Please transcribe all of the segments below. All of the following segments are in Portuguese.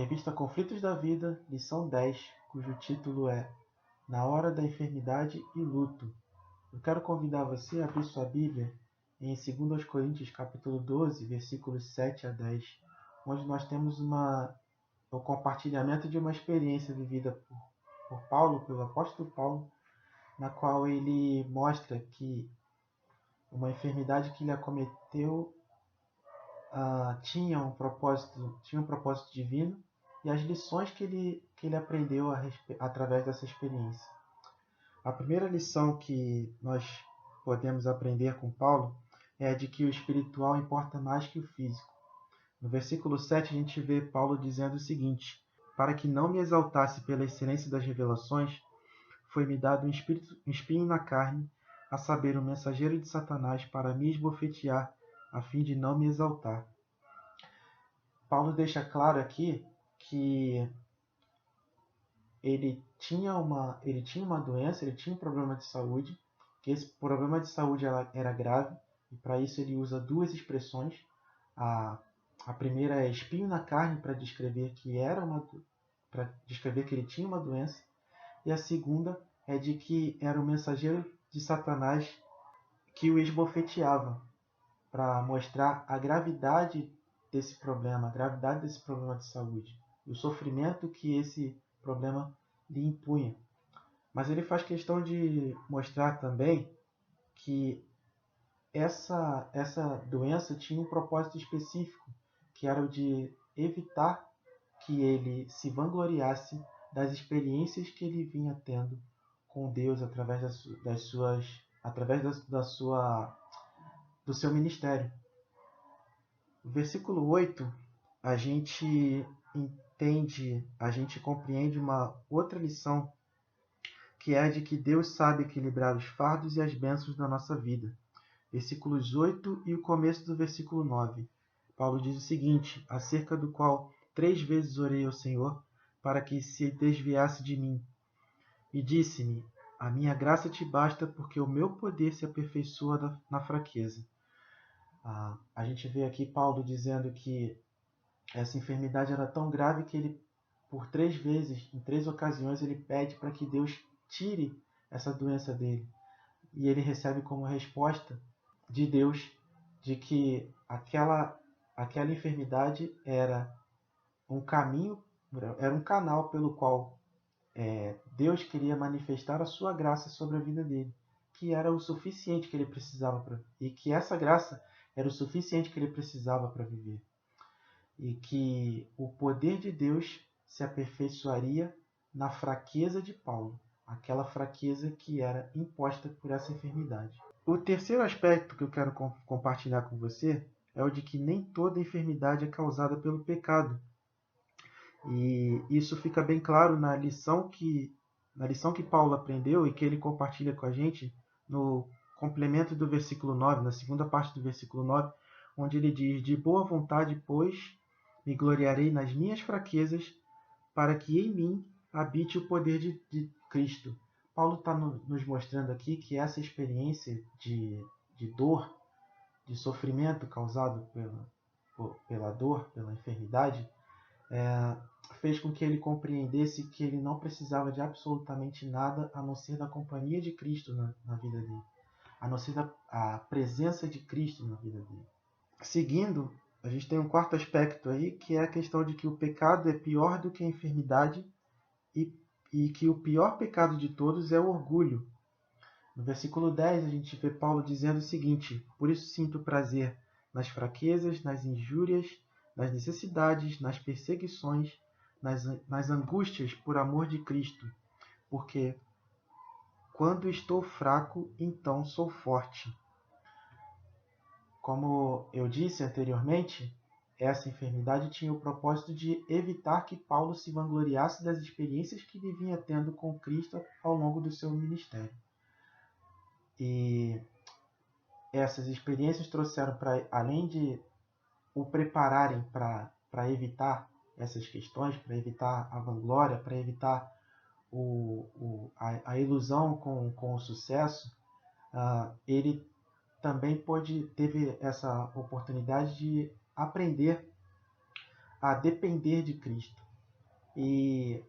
Revista Conflitos da Vida, lição 10, cujo título é Na Hora da Enfermidade e Luto. Eu quero convidar você a abrir sua Bíblia em 2 Coríntios capítulo 12, versículos 7 a 10, onde nós temos o compartilhamento de uma experiência vivida por Paulo, pelo apóstolo Paulo, na qual ele mostra que uma enfermidade que ele acometeu tinha um propósito divino e as lições que ele aprendeu através dessa experiência. A primeira lição que nós podemos aprender com Paulo é a de que o espiritual importa mais que o físico. No versículo 7 a gente vê Paulo dizendo o seguinte: para que não me exaltasse pela excelência das revelações, foi-me dado um espinho na carne, a saber, um mensageiro de Satanás para me esbofetear, a fim de não me exaltar. Paulo deixa claro aqui que ele tinha uma doença, ele tinha um problema de saúde, que esse problema de saúde era grave, e para isso ele usa duas expressões. A primeira é espinho na carne, para descrever que ele tinha uma doença, e a segunda é de que era o mensageiro de Satanás que o esbofeteava, para mostrar a gravidade desse problema de saúde, o sofrimento que esse problema lhe impunha. Mas ele faz questão de mostrar também que essa doença tinha um propósito específico, que era o de evitar que ele se vangloriasse das experiências que ele vinha tendo com Deus através do seu ministério. No versículo 8, a gente compreende uma outra lição, que é a de que Deus sabe equilibrar os fardos e as bênçãos da nossa vida. Versículos 8 e o começo do versículo 9. Paulo diz o seguinte: acerca do qual 3 vezes orei ao Senhor, para que se desviasse de mim. E disse-me: a minha graça te basta, porque o meu poder se aperfeiçoa na fraqueza. A gente vê aqui Paulo dizendo que essa enfermidade era tão grave que ele, por 3 vezes, em 3 ocasiões, ele pede para que Deus tire essa doença dele. E ele recebe como resposta de Deus de que aquela enfermidade era um caminho, era um canal pelo qual Deus queria manifestar a sua graça sobre a vida dele, que era o suficiente que ele precisava e que essa graça era o suficiente que ele precisava para viver. E que o poder de Deus se aperfeiçoaria na fraqueza de Paulo, aquela fraqueza que era imposta por essa enfermidade. O terceiro aspecto que eu quero compartilhar com você é o de que nem toda enfermidade é causada pelo pecado. E isso fica bem claro na lição que Paulo aprendeu e que ele compartilha com a gente no complemento do versículo 9, na segunda parte do versículo 9, onde ele diz: de boa vontade, pois, me gloriarei nas minhas fraquezas, para que em mim habite o poder de Cristo. Paulo está nos mostrando aqui que essa experiência de dor, de sofrimento causado pela dor, pela enfermidade, fez com que ele compreendesse que ele não precisava de absolutamente nada a não ser da companhia de Cristo na vida dele, a não ser a presença de Cristo na vida dele. Seguindo, a gente tem um quarto aspecto aí, que é a questão de que o pecado é pior do que a enfermidade e que o pior pecado de todos é o orgulho. No versículo 10, a gente vê Paulo dizendo o seguinte: por isso sinto prazer nas fraquezas, nas injúrias, nas necessidades, nas perseguições, nas angústias por amor de Cristo, porque quando estou fraco, então sou forte. Como eu disse anteriormente, essa enfermidade tinha o propósito de evitar que Paulo se vangloriasse das experiências que ele vinha tendo com Cristo ao longo do seu ministério. E essas experiências trouxeram, além de o prepararem para evitar essas questões, para evitar a vanglória, para evitar a ilusão com o sucesso, ele também teve essa oportunidade de aprender a depender de Cristo. e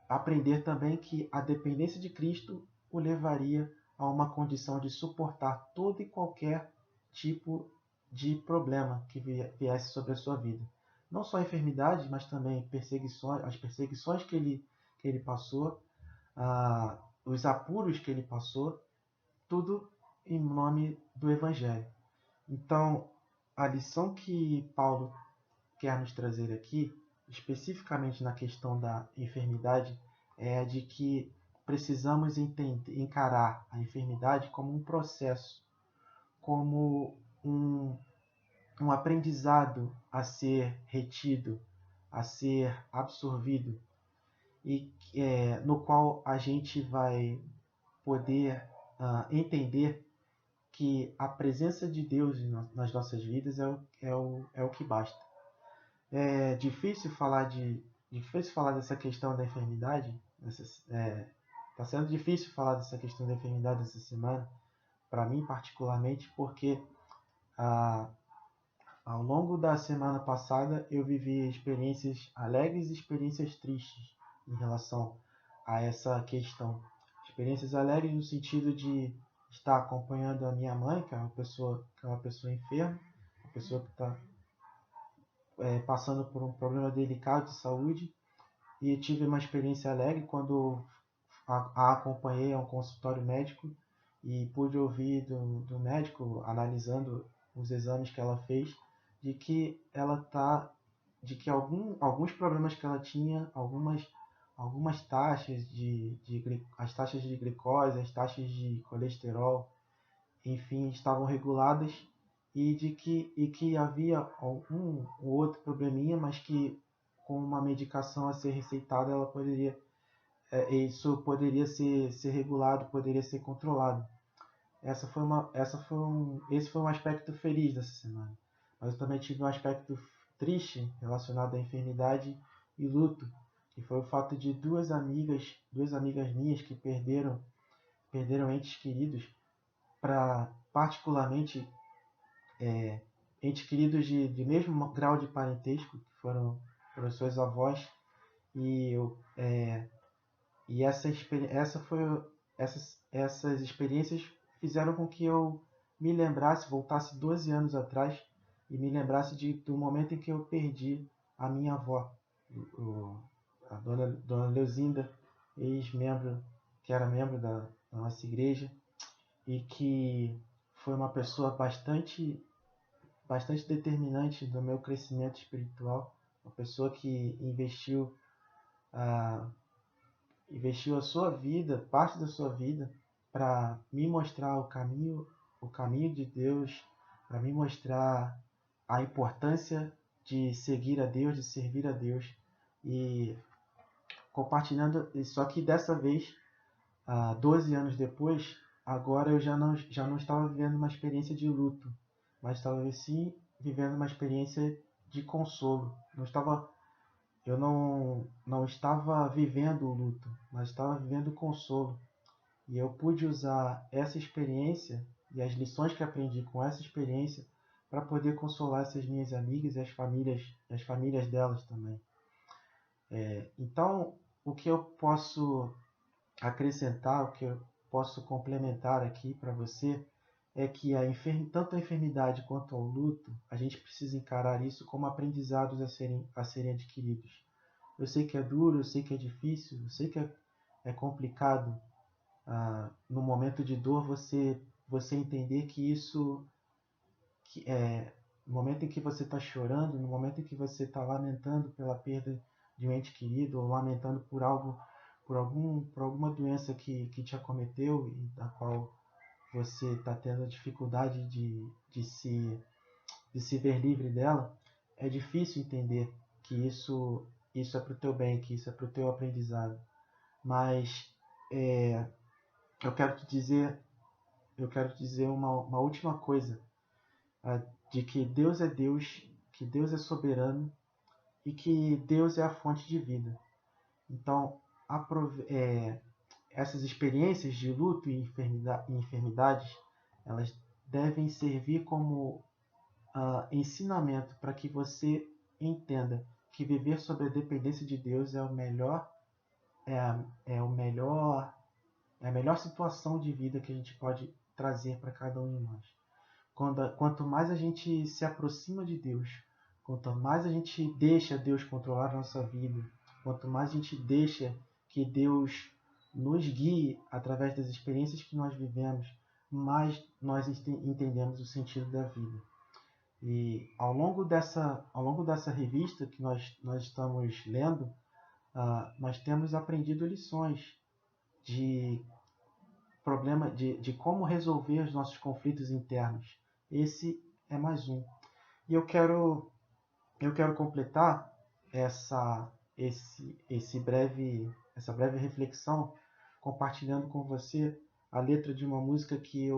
aprender também que a dependência de Cristo o levaria a uma condição de suportar todo e qualquer tipo de problema que viesse sobre a sua vida. Não só enfermidades, mas também perseguições, as perseguições que ele passou, os apuros que ele passou, tudo em nome do Evangelho. Então, a lição que Paulo quer nos trazer aqui, especificamente na questão da enfermidade, é a de que precisamos encarar a enfermidade como um processo, como um aprendizado a ser retido, a ser absorvido, e no qual a gente vai poder entender que a presença de Deus nas nossas vidas é o que basta. É difícil falar dessa questão da enfermidade. Está sendo difícil falar dessa questão da enfermidade essa semana, para mim particularmente, porque ao longo da semana passada eu vivi experiências alegres e experiências tristes em relação a essa questão. Experiências alegres no sentido de estar acompanhando a minha mãe, que é uma pessoa enferma, uma pessoa que está passando por um problema delicado de saúde, e tive uma experiência alegre quando a acompanhei a um consultório médico e pude ouvir do médico, analisando os exames que ela fez, de que alguns problemas que ela tinha, algumas taxas as taxas de glicose, as taxas de colesterol, enfim, estavam reguladas, e que havia um ou outro probleminha, mas que com uma medicação a ser receitada isso poderia ser regulado, poderia ser controlado. Esse foi um aspecto feliz dessa semana. Mas eu também tive um aspecto triste relacionado à enfermidade e luto, que foi o fato de duas amigas minhas que perderam entes queridos, particularmente entes queridos de mesmo grau de parentesco, que foram suas avós, e essas experiências fizeram com que eu voltasse 12 anos atrás, e me lembrasse do momento em que eu perdi a minha avó, a dona Leusinda, ex-membro, que era membro da nossa igreja, e que foi uma pessoa bastante determinante no meu crescimento espiritual, uma pessoa que investiu a sua vida, parte da sua vida, para me mostrar o caminho de Deus, para me mostrar a importância de seguir a Deus, de servir a Deus, e compartilhando. Só que dessa vez, 12 anos depois, agora eu já não estava vivendo uma experiência de luto, mas estava sim vivendo uma experiência de consolo. Eu não estava vivendo o luto, mas estava vivendo o consolo. E eu pude usar essa experiência e as lições que aprendi com essa experiência para poder consolar essas minhas amigas e as famílias delas também. Então, o que eu posso acrescentar, o que eu posso complementar aqui para você, é que tanto a enfermidade quanto ao luto, a gente precisa encarar isso como aprendizados a serem adquiridos. Eu sei que é duro, eu sei que é difícil, eu sei que é complicado, no momento de dor, você entender que no momento em que você está chorando, no momento em que você está lamentando pela perda de um ente querido, ou lamentando por alguma doença que te acometeu e da qual você está tendo a dificuldade de se ver livre dela, é difícil entender que isso é para o teu bem, que isso é para o teu aprendizado. Mas eu quero te dizer uma última coisa, de que Deus é Deus, que Deus é soberano e que Deus é a fonte de vida. Então, essas experiências de luto e enfermidades, elas devem servir como ensinamento para que você entenda que viver sob a dependência de Deus é a melhor situação de vida que a gente pode trazer para cada um de nós. Quanto mais a gente se aproxima de Deus, quanto mais a gente deixa Deus controlar a nossa vida, quanto mais a gente deixa que Deus nos guie através das experiências que nós vivemos, mais nós entendemos o sentido da vida. E ao longo dessa revista que nós estamos lendo, nós temos aprendido lições de como resolver os nossos conflitos internos. Esse é mais um. E eu quero completar essa breve reflexão compartilhando com você a letra de uma música que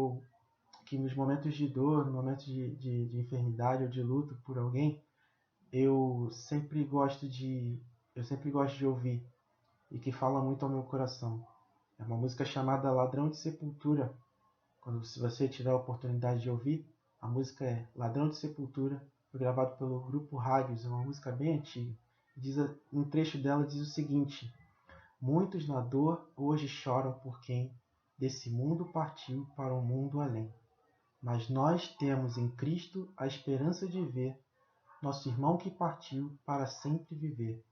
nos momentos de dor, nos momentos de enfermidade ou de luto por alguém, eu sempre gosto de ouvir e que fala muito ao meu coração. É uma música chamada Ladrão de Sepultura. Se você tiver a oportunidade de ouvir, a música é Ladrão de Sepultura, foi gravado pelo Grupo Rádios, é uma música bem antiga. Um trecho dela diz o seguinte: muitos na dor hoje choram por quem desse mundo partiu para um mundo além. Mas nós temos em Cristo a esperança de ver nosso irmão que partiu para sempre viver.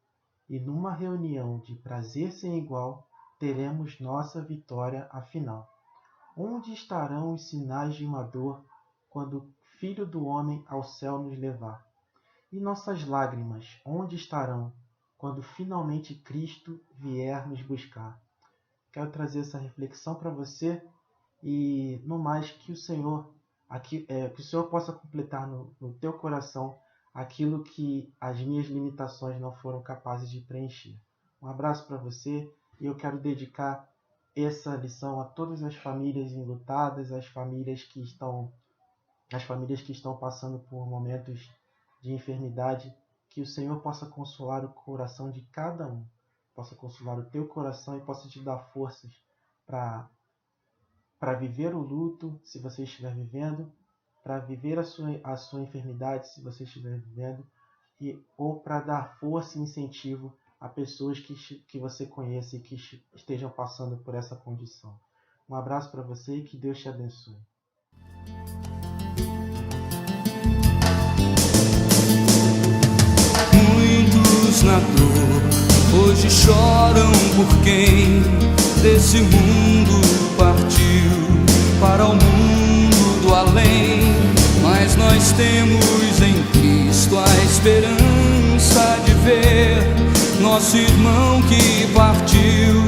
E numa reunião de prazer sem igual, teremos nossa vitória afinal. Onde estarão os sinais de uma dor quando o Filho do Homem ao céu nos levar? E nossas lágrimas, onde estarão quando finalmente Cristo vier nos buscar? Quero trazer essa reflexão para você e, no mais, que o Senhor possa completar no teu coração aquilo que as minhas limitações não foram capazes de preencher. Um abraço para você e eu quero dedicar essa lição a todas as famílias enlutadas, as famílias que estão passando por momentos de enfermidade, que o Senhor possa consolar o coração de cada um, possa consolar o teu coração e possa te dar forças para viver o luto, se você estiver vivendo, para viver a sua enfermidade, se você estiver vivendo, ou para dar força e incentivo a pessoas que você conhece e que estejam passando por essa condição. Um abraço para você e que Deus te abençoe. Muitos na dor hoje choram por quem desse mundo partiu para o mundo do além. Mas nós temos em Cristo a esperança de ver nosso irmão que partiu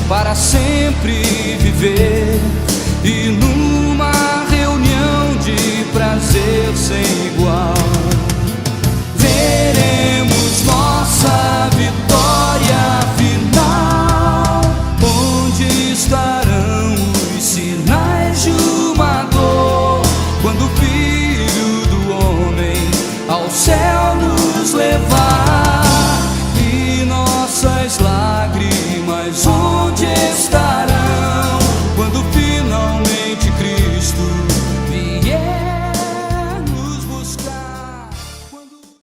para sempre viver.